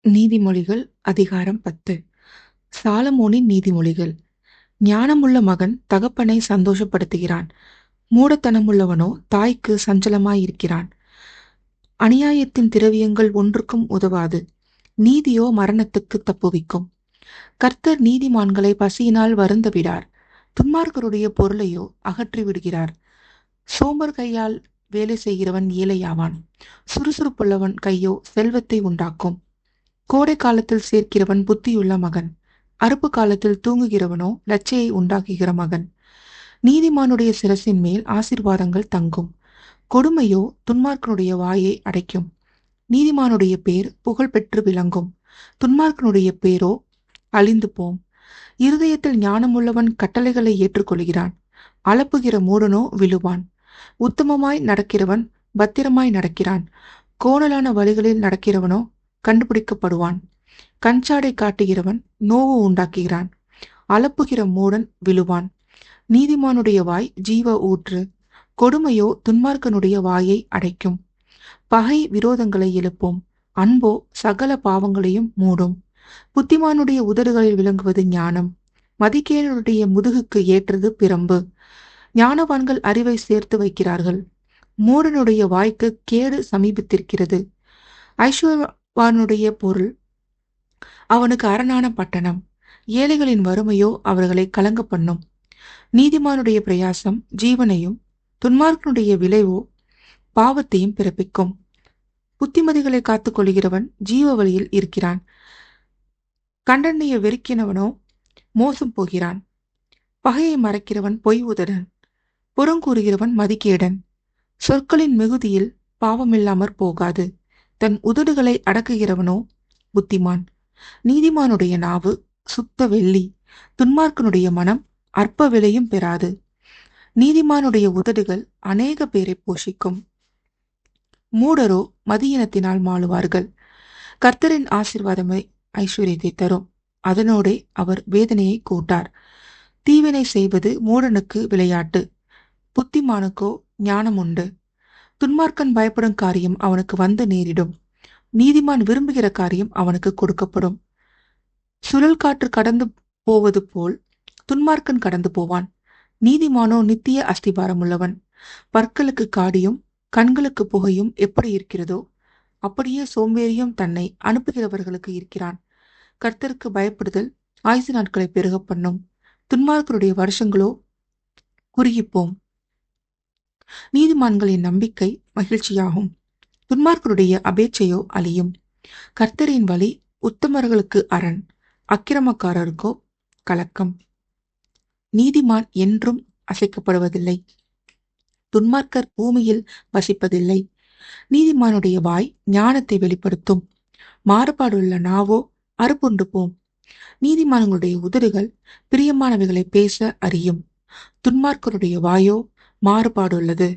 நீதிமொழிகள் அதிகாரம் 10. சாலமோனின் நீதிமொழிகள். ஞானமுள்ள மகன் தகப்பனை சந்தோஷப்படுத்துகிறான். மூடத்தனமுள்ளவனோ தாய்க்கு சஞ்சலமாயிருக்கிறான். அநியாயத்தின் திரவியங்கள் ஒன்றுக்கும் உதவாது. நீதியோ மரணத்துக்கு தப்புவிக்கும். கர்த்தர் நீதிமான்களை பசியினால் வருந்த விடார். துன்மார்க்கருடைய பொருளையோ அகற்றி விடுகிறார். சோம்பர் கையால் வேலை செய்கிறவன் ஏழையாவான். சுறுசுறுப்புள்ளவன் கையோ செல்வத்தை உண்டாக்கும். கோடை காலத்தில் சேர்க்கிறவன் புத்தியுள்ள மகன். அறுப்பு காலத்தில் தூங்குகிறவனோ லட்சையை உண்டாக்குகிற மகன். நீதிமானுடைய சிரசின் மேல் ஆசீர்வாதங்கள் தங்கும். கொடுமையோ துன்மார்க்கனுடைய வாயை அடைக்கும். நீதிமானுடைய பேர் புகழ் பெற்று விளங்கும். துன்மார்க்கனுடைய பேரோ அழிந்து போம். இருதயத்தில் ஞானமுள்ளவன் கட்டளைகளை ஏற்றுக்கொள்கிறான். அலப்புகிற மூடனோ விழுவான். உத்தமமாய் நடக்கிறவன் பத்திரமாய் நடக்கிறான். கோணலான வழிகளில் நடக்கிறவனோ கண்டுபிடிக்கப்படுவான். கஞ்சாடை காட்டுகிறவன் நோவு உண்டாக்குகிறான். அலப்புகிற மூடன் விழுவான். நீதிமானுடைய வாய் ஜீவ ஊற்று. கொடுமையோ துன்மார்க்கனுடைய வாயை அடைக்கும். பகை விரோதங்களை எழுப்பும். அன்போ சகல பாவங்களையும் மூடும். புத்திமானுடைய உதடுகளில் விளங்குவது ஞானம். மதிகேடனுடைய முதுகுக்கு ஏற்றது பிரம்பு. ஞானவான்கள் அறிவை சேர்த்து வைக்கிறார்கள். மூடனுடைய வாய்க்கு கேடு சமீபித்திருக்கிறது. ஐஸ்வர்யவானுடைய பொருள் அவனுக்கு அரணான பட்டணம். ஏழைகளின் வறுமையோ அவர்களை கலங்க பண்ணும். நீதிமானுடைய பிரயாசம் ஜீவனையும் துன்மார்க்கனுடைய விளைவோ பாவத்தையும் பிறப்பிக்கும். புத்திமதிகளை காத்துக் கொள்கிறவன் ஜீவ வழியில் இருக்கிறான். கண்டனையை வெறுக்கினவனோ மோசம் போகிறான். பகையை மறைக்கிறவன் பொய் உதடன். புறங்கூறுகிறவன் மதிகேடன். சொற்களின் மிகுதியில் பாவமில்லாமற் போகாது. தன் உதடுகளை அடக்குகிறவனோ புத்திமான். நீதிமானுடைய நாவு சுத்த வெள்ளி. துன்மார்க்கனுடைய மனம் அற்ப விலையும் பெறாது. நீதிமானுடைய உதடுகள் அநேக பேரை போஷிக்கும். மூடரோ மதியினத்தினால் மாளுவார்கள். கர்த்தரின் ஆசீர்வாதமே ஐஸ்வர்யத்தை தரும். அதனோடே அவர் வேதனையை கூட்டார். தீவினை செய்வது மூடனுக்கு விளையாட்டு. புத்திமானுக்கோ ஞானம் உண்டு. துன்மார்க்கன் பயப்படும் காரியம் அவனுக்கு வந்து நேரிடும். நீதிமான் விரும்புகிற காரியம் அவனுக்கு கொடுக்கப்படும். சுழல் காற்று கடந்து போவது போல் துன்மார்க்கன் கடந்து போவான். நீதிமானோ நித்திய அஸ்திபாரம் உள்ளவன். பற்களுக்கு காடியும் கண்களுக்கு புகையும் எப்படி இருக்கிறதோ அப்படியே சோம்பேறியும் தன்னை அனுப்புகிறவர்களுக்கு இருக்கிறான். கர்த்தருக்கு பயப்படுதல் ஆயுசு நாட்களை பெருக பண்ணும். துன்மார்க்கருடைய வருஷங்களோ குறுகிப்போம். நீதிமான்களின் நம்பிக்கை மகிழ்ச்சியாகும். துன்மார்க்கருடைய அபேட்சையோ அழியும். கர்த்தரின் வழி உத்தமர்களுக்கு அரண். அக்கிரமக்காரருக்கோ கலக்கம். நீதிமான் என்றும் அசைக்கப்படுவதில்லை. துன்மார்க்கர் பூமியில் வசிப்பதில்லை. நீதிமானுடைய வாய் ஞானத்தை வெளிப்படுத்தும். மாறுபாடுள்ள நாவோ அறுப்புண்டு போம். நீதிமான்களுடைய உதடுகள் பிரியமானவைகளை பேச அறியும். துன்மார்க்கருடைய வாயோ மாறுபாடுள்ளது.